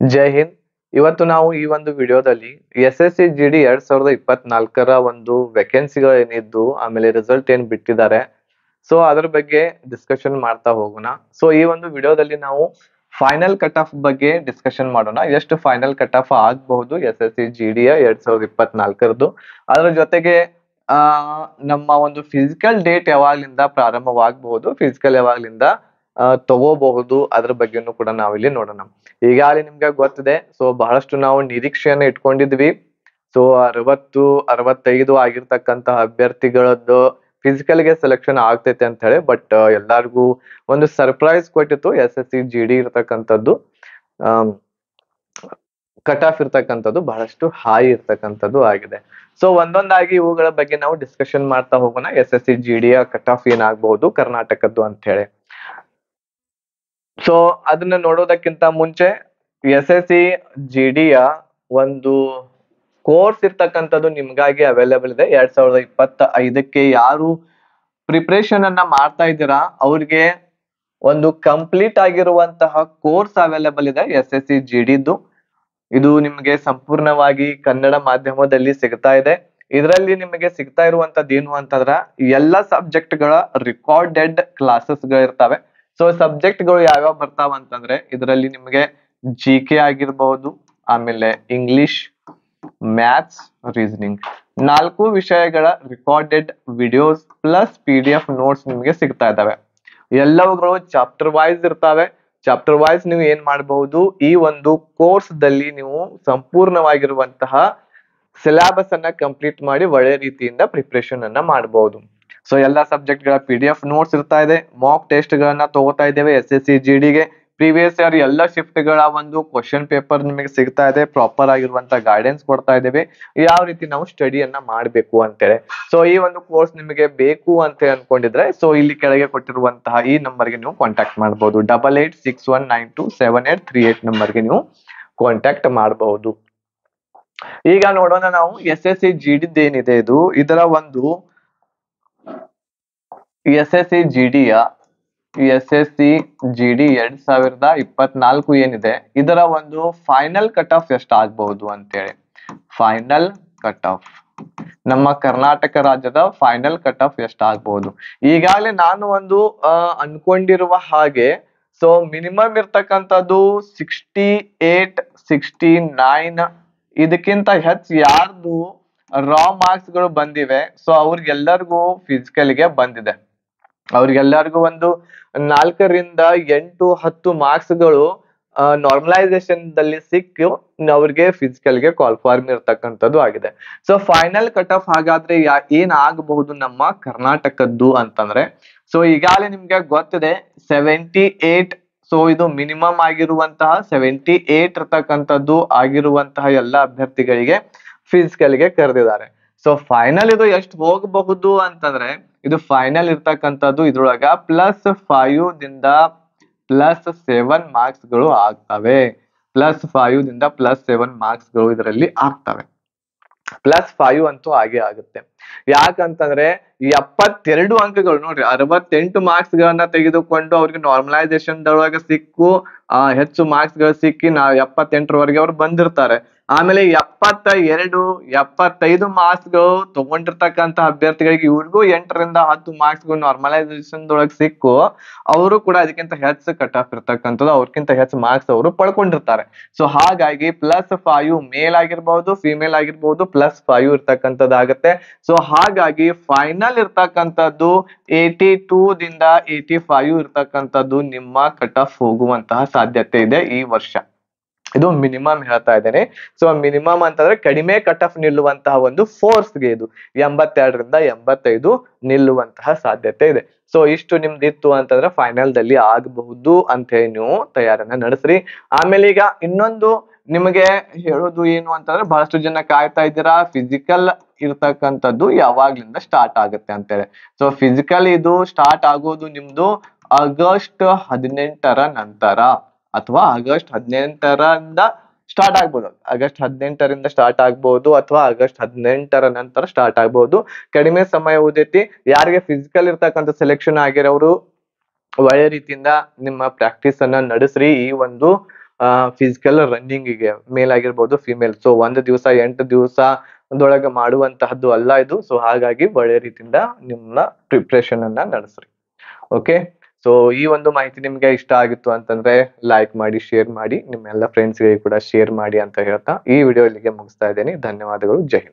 ಜೈ ಹಿಂದ್. ಇವತ್ತು ನಾವು ಈ ಒಂದು ವಿಡಿಯೋದಲ್ಲಿ SSC GD 2024ರ ಒಂದು ವೇಕೆನ್ಸಿಗಳು ಏನಿದ್ದು ಆಮೇಲೆ ರಿಸಲ್ಟ್ ಏನ್ ಬಿಟ್ಟಿದ್ದಾರೆ, ಸೊ ಅದ್ರ ಬಗ್ಗೆ ಡಿಸ್ಕಷನ್ ಮಾಡ್ತಾ ಹೋಗೋಣ. ಸೊ ಈ ಒಂದು ವಿಡಿಯೋದಲ್ಲಿ ನಾವು ಫೈನಲ್ ಕಟ್ ಆಫ್ ಬಗ್ಗೆ ಡಿಸ್ಕಷನ್ ಮಾಡೋಣ. ಎಷ್ಟು ಫೈನಲ್ ಕಟ್ ಆಫ್ ಆಗಬಹುದು SSC GD 2024ರದ್ದು. ಅದ್ರ ಜೊತೆಗೆ ಆ ನಮ್ಮ ಒಂದು ಫಿಸಿಕಲ್ ಡೇಟ್ ಯಾವಾಗ್ಲಿಂದ ಪ್ರಾರಂಭವಾಗಬಹುದು, ಫಿಸಿಕಲ್ ಯಾವಾಗ್ಲಿಂದ ತಗೋಬಹುದು, ಅದ್ರ ಬಗ್ಗೆನೂ ಕೂಡ ನಾವಿಲ್ಲಿ ನೋಡೋಣ. ಈಗಾಗಲೇ ನಿಮ್ಗೆ ಗೊತ್ತಿದೆ, ಸೊ ಬಹಳಷ್ಟು ನಾವು ನಿರೀಕ್ಷೆಯನ್ನ ಇಟ್ಕೊಂಡಿದ್ವಿ. ಸೊ 60-65 ಆಗಿರ್ತಕ್ಕಂತಹ ಅಭ್ಯರ್ಥಿಗಳದ್ದು ಫಿಸಿಕಲ್ ಗೆ ಸೆಲೆಕ್ಷನ್ ಆಗ್ತೈತೆ ಅಂತ ಹೇಳಿ, ಬಟ್ ಎಲ್ಲಾರ್ಗೂ ಒಂದು ಸರ್ಪ್ರೈಸ್ ಕೊಟ್ಟಿತ್ತು. SSC GD ಇರ್ತಕ್ಕಂಥದ್ದು ಕಟ್ ಆಫ್ ಇರ್ತಕ್ಕಂಥದ್ದು ಬಹಳಷ್ಟು ಹೈ ಇರ್ತಕ್ಕಂಥದ್ದು ಆಗಿದೆ. ಸೊ ಒಂದೊಂದಾಗಿ ಇವುಗಳ ಬಗ್ಗೆ ನಾವು ಡಿಸ್ಕಷನ್ ಮಾಡ್ತಾ ಹೋಗೋಣ. SSC GD ಯ ಕಟ್ ಆಫ್ ಏನಾಗಬಹುದು ಕರ್ನಾಟಕದ್ದು ಅಂತ ಹೇಳಿ. ಸೊ ಅದನ್ನ ನೋಡೋದಕ್ಕಿಂತ ಮುಂಚೆ SSC GD ಯ ಒಂದು ಕೋರ್ಸ್ ಇರ್ತಕ್ಕಂಥದ್ದು ನಿಮ್ಗಾಗಿ ಅವೈಲೇಬಲ್ ಇದೆ. 2025ಕ್ಕೆ ಯಾರು ಪ್ರಿಪರೇಷನ್ ಅನ್ನ ಮಾಡ್ತಾ ಇದ್ದೀರಾ ಅವ್ರಿಗೆ ಒಂದು ಕಂಪ್ಲೀಟ್ ಆಗಿರುವಂತಹ ಕೋರ್ಸ್ ಅವೈಲೇಬಲ್ ಇದೆ SSC GDದ್ದು. ಇದು ನಿಮಗೆ ಸಂಪೂರ್ಣವಾಗಿ ಕನ್ನಡ ಮಾಧ್ಯಮದಲ್ಲಿ ಸಿಗ್ತಾ ಇದೆ. ಇದರಲ್ಲಿ ನಿಮಗೆ ಸಿಗ್ತಾ ಇರುವಂತದ್ದು ಏನು ಅಂತಂದ್ರ ಎಲ್ಲಾ ಸಬ್ಜೆಕ್ಟ್ ಗಳ ರೆಕಾರ್ಡೆಡ್ ಕ್ಲಾಸಸ್ ಗಳು ಇರ್ತವೆ. ಸೊ ಸಬ್ಜೆಕ್ಟ್ ಗಳು ಯಾವ್ಯಾವ ಬರ್ತಾವ ಅಂತಂದ್ರೆ ಇದರಲ್ಲಿ ನಿಮಗೆ GK ಆಗಿರ್ಬಹುದು, ಆಮೇಲೆ ಇಂಗ್ಲಿಷ್, ಮ್ಯಾಥ್ಸ್, ರೀಸನಿಂಗ್, 4 ವಿಷಯಗಳ recorded videos plus PDF notes ನಿಮಗೆ ಸಿಗ್ತಾ ಇದಾವೆ. ಎಲ್ಲವುಗಳು ಚಾಪ್ಟರ್ ವೈಸ್ ಇರ್ತಾವೆ. ಚಾಪ್ಟರ್ ವೈಸ್ ನೀವು ಏನ್ ಮಾಡಬಹುದು, ಈ ಒಂದು ಕೋರ್ಸ್ ದಲ್ಲಿ ನೀವು ಸಂಪೂರ್ಣವಾಗಿರುವಂತಹ ಸಿಲೆಬಸ್ ಅನ್ನ ಕಂಪ್ಲೀಟ್ ಮಾಡಿ ಒಳ್ಳೆ ರೀತಿಯಿಂದ ಪ್ರಿಪರೇಷನ್ ಅನ್ನ ಮಾಡಬಹುದು. ಸೊ ಎಲ್ಲಾ ಸಬ್ಜೆಕ್ಟ್ ಗಳ PDF ನೋಟ್ಸ್ ಇರ್ತಾ ಇದೆ. ಮಾಕ್ ಟೆಸ್ಟ್ ಗಳನ್ನ ತಗೋತಾ ಇದ್ದೇವೆ SSC GD ಗೆ. ಪ್ರೀವಿಯಸ್ ಇಯರ್ ಎಲ್ಲ ಶಿಫ್ಟ್ ಗಳ ಒಂದು ಕ್ವಶನ್ ಪೇಪರ್ ನಿಮಗೆ ಸಿಗ್ತಾ ಇದೆ. ಪ್ರಾಪರ್ ಆಗಿರುವಂತಹ ಗೈಡೆನ್ಸ್ ಕೊಡ್ತಾ ಇದ್ದೇವೆ, ಯಾವ ರೀತಿ ನಾವು ಸ್ಟಡಿಯನ್ನ ಮಾಡಬೇಕು ಅಂತೇಳಿ. ಸೊ ಈ ಒಂದು ಕೋರ್ಸ್ ನಿಮಗೆ ಬೇಕು ಅಂತ ಅನ್ಕೊಂಡಿದ್ರೆ ಸೊ ಇಲ್ಲಿ ಕೆಳಗೆ ಕೊಟ್ಟಿರುವಂತಹ ಈ ನಂಬರ್ಗೆ ನೀವು ಕಾಂಟ್ಯಾಕ್ಟ್ ಮಾಡಬಹುದು. 8861927838 ನಂಬರ್ಗೆ ನೀವು ಕಾಂಟ್ಯಾಕ್ಟ್ ಮಾಡಬಹುದು. ಈಗ ನೋಡೋಣ ನಾವು SSC GD ಏನಿದೆ ಇದರ ಒಂದು SSC GD ಯ SSC GD 2024 ಏನಿದೆ ಇದರ ಒಂದು ಫೈನಲ್ ಕಟ್ ಆಫ್ ಎಷ್ಟು ಆಗ್ಬಹುದು ಅಂತೇಳಿ. ಫೈನಲ್ ಕಟ್ ಆಫ್ ನಮ್ಮ ಕರ್ನಾಟಕ ರಾಜ್ಯದ ಫೈನಲ್ ಕಟ್ ಆಫ್ ಎಷ್ಟು ಆಗ್ಬಹುದು. ಈಗಾಗಲೇ ನಾನು ಒಂದು ಅನ್ಕೊಂಡಿರುವ ಹಾಗೆ ಸೊ ಮಿನಿಮಮ್ ಇರ್ತಕ್ಕಂಥದ್ದು 68, 69. ಇದಕ್ಕಿಂತ ಹೆಚ್ಚು ಯಾರ್ದು ರಾ ಮಾರ್ಕ್ಸ್ ಗಳು ಬಂದಿವೆ ಸೊ ಅವ್ರಿಗೆಲ್ಲರಿಗೂ ಫಿಸಿಕಲ್ ಗೆ ಬಂದಿದೆ. ಅವ್ರಿಗೆಲ್ಲರಿಗೂ ಒಂದು 4ರಿಂದ 8, 10 ಮಾರ್ಕ್ಸ್ ಗಳು ನಾರ್ಮಲೈಸೇಷನ್ ದಲ್ಲಿ ಸಿಕ್ಕು ಅವ್ರಿಗೆ ಫಿಸಿಕಲ್ ಗೆ ಕಾಲ್ ಫಾರ್ಮ್ ಇರ್ತಕ್ಕಂಥದ್ದು ಆಗಿದೆ. ಸೊ ಫೈನಲ್ ಕಟ್ ಆಫ್ ಹಾಗಾದ್ರೆ ಏನ್ ಆಗಬಹುದು ನಮ್ಮ ಕರ್ನಾಟಕದ್ದು ಅಂತಂದ್ರೆ ಸೊ ಈಗಾಗಲೇ ನಿಮ್ಗೆ ಗೊತ್ತಿದೆ 78. ಸೊ ಇದು ಮಿನಿಮಮ್ ಆಗಿರುವಂತಹ 78 ಇರ್ತಕ್ಕಂಥದ್ದು ಆಗಿರುವಂತಹ ಎಲ್ಲಾ ಅಭ್ಯರ್ಥಿಗಳಿಗೆ ಫಿಸಿಕಲ್ ಗೆ ಕರೆದಿದ್ದಾರೆ. ಸೊ ಫೈನಲ್ ಇದು ಎಷ್ಟು ಹೋಗಬಹುದು ಅಂತಂದ್ರೆ ಇದು ಫೈನಲ್ ಇರ್ತಕ್ಕಂಥದ್ದು ಇದ್ರೊಳಗ +5 ದಿಂದ +7 ಮಾರ್ಕ್ಸ್ ಗಳು ಆಗ್ತವೆ. +5 ದಿಂದ +7 ಮಾರ್ಕ್ಸ್ ಗಳು ಇದರಲ್ಲಿ ಆಗ್ತವೆ. +5 ಅಂತೂ ಹಾಗೆ ಆಗುತ್ತೆ. ಯಾಕಂತಂದ್ರೆ 72 ಅಂಕಗಳು ನೋಡ್ರಿ, 68 ಮಾರ್ಕ್ಸ್ ಗಳನ್ನ ತೆಗೆದುಕೊಂಡು ಅವ್ರಿಗೆ ನಾರ್ಮಲೈಸೇಷನ್ ದೊಳಗೆ ಸಿಕ್ಕು ಹೆಚ್ಚು ಮಾರ್ಕ್ಸ್ ಗಳು ಸಿಕ್ಕಿ 78ರವರೆಗೆ ಅವ್ರು ಬಂದಿರ್ತಾರೆ. ಆಮೇಲೆ 72, 75 ಮಾರ್ಕ್ಸ್ ಗಳು ತಗೊಂಡಿರ್ತಕ್ಕಂಥ ಅಭ್ಯರ್ಥಿಗಳಿಗೆ ಇವ್ರಿಗೂ 8ರಿಂದ 10 ಮಾರ್ಕ್ಸ್ ಗಳು ನಾರ್ಮಲೈಸೇಷನ್ ದೊಳಗೆ ಸಿಕ್ಕು ಅವರು ಕೂಡ ಅದಕ್ಕಿಂತ ಹೆಚ್ಚು ಕಟ್ ಆಫ್ ಇರ್ತಕ್ಕಂಥದ್ದು, ಅವ್ರಕ್ಕಿಂತ ಹೆಚ್ಚು ಮಾರ್ಕ್ಸ್ ಅವರು ಪಡ್ಕೊಂಡಿರ್ತಾರೆ. ಸೊ ಹಾಗಾಗಿ +5 ಮೇಲ್ ಆಗಿರ್ಬಹುದು, ಫಿಮೇಲ್ ಆಗಿರ್ಬಹುದು, +5 ಇರ್ತಕ್ಕಂಥದ್ದಾಗತ್ತೆ. ಸೊ ಹಾಗಾಗಿ ಫೈನಲ್ ಇರ್ತಕ್ಕಂಥದ್ದು 82 ದಿಂದ 85 ಇರ್ತಕ್ಕಂಥದ್ದು ನಿಮ್ಮ ಕಟ್ ಆಫ್ ಹೋಗುವಂತಹ ಸಾಧ್ಯತೆ ಇದೆ ಈ ವರ್ಷ. ಇದು ಮಿನಿಮಮ್ ಹೇಳ್ತಾ ಇದ್ದೇನೆ. ಸೊ ಮಿನಿಮಮ್ ಅಂತಂದ್ರೆ ಕಡಿಮೆ ಕಟ್ ಆಫ್ ನಿಲ್ಲುವಂತಹ ಒಂದು ಫೋರ್ಸ್ಗೆ ಇದು 82ರಿಂದ 85 ನಿಲ್ಲುವಂತಹ ಸಾಧ್ಯತೆ ಇದೆ. ಸೊ ಇಷ್ಟು ನಿಮ್ದಿತ್ತು ಅಂತಂದ್ರೆ ಫೈನಲ್ ದಲ್ಲಿ ಆಗಬಹುದು ಅಂತ ಹೇಳಿ ನೀವು ತಯಾರನ್ನ ನಡೆಸ್ರಿ. ಆಮೇಲೆ ಈಗ ಇನ್ನೊಂದು ನಿಮಗೆ ಹೇಳೋದು ಏನು ಅಂತಂದ್ರೆ ಬಹಳಷ್ಟು ಜನ ಕಾಯ್ತಾ ಇದ್ದೀರಾ ಫಿಸಿಕಲ್ ಇರ್ತಕ್ಕಂಥದ್ದು ಯಾವಾಗ್ಲಿಂದ ಸ್ಟಾರ್ಟ್ ಆಗುತ್ತೆ ಅಂತೇಳಿ. ಸೊ ಫಿಸಿಕಲ್ ಇದು ಸ್ಟಾರ್ಟ್ ಆಗೋದು ನಿಮ್ದು ಆಗಸ್ಟ್ 18ರ ನಂತರ ಅಥವಾ ಆಗಸ್ಟ್ 18ರಿಂದ ಸ್ಟಾರ್ಟ್ ಆಗ್ಬೋದು. ಆಗಸ್ಟ್ 18ರಿಂದ ಸ್ಟಾರ್ಟ್ ಆಗ್ಬಹುದು ಅಥವಾ ಆಗಸ್ಟ್ 18ರ ನಂತರ ಸ್ಟಾರ್ಟ್ ಆಗ್ಬಹುದು. ಕಡಿಮೆ ಸಮಯ ಉಳಿದೈತಿ. ಯಾರಿಗೆ ಫಿಸಿಕಲ್ ಇರ್ತಕ್ಕಂಥ ಸೆಲೆಕ್ಷನ್ ಆಗಿರೋರು ಒಳ್ಳೆ ರೀತಿಯಿಂದ ನಿಮ್ಮ ಪ್ರಾಕ್ಟೀಸ್ ಅನ್ನ ನಡೆಸ್ರಿ. ಈ ಒಂದು ಫಿಸಿಕಲ್ ರನ್ನಿಂಗಿಗೆ ಮೇಲ್ ಆಗಿರ್ಬೋದು ಫಿಮೇಲ್. ಸೊ 1 ದಿವಸ 8 ದಿವಸ ಒಂದೊಳಗೆ ಮಾಡುವಂತಹದ್ದು ಅಲ್ಲ ಇದು. ಸೊ ಹಾಗಾಗಿ ಒಳ್ಳೆ ರೀತಿಯಿಂದ ನಿಮ್ಮ ಪ್ರಿಪ್ರೇಷನ್ ಅನ್ನ ನಡೆಸ್ರಿ. ಓಕೆ. ಸೊ ಈ ಒಂದು ಮಾಹಿತಿ ನಿಮ್ಗೆ ಇಷ್ಟ ಆಗಿತ್ತು ಅಂತಂದ್ರೆ ಲೈಕ್ ಮಾಡಿ, ಶೇರ್ ಮಾಡಿ, ನಿಮ್ಮೆಲ್ಲ ಫ್ರೆಂಡ್ಸ್ಗೆ ಕೂಡ ಶೇರ್ ಮಾಡಿ ಅಂತ ಹೇಳ್ತಾ ಈ ವಿಡಿಯೋ ಇಲ್ಲಿಗೆ ಮುಗಿಸ್ತಾ ಇದ್ದೇನೆ. ಧನ್ಯವಾದಗಳು. ಜೈ ಹಿಂದ್.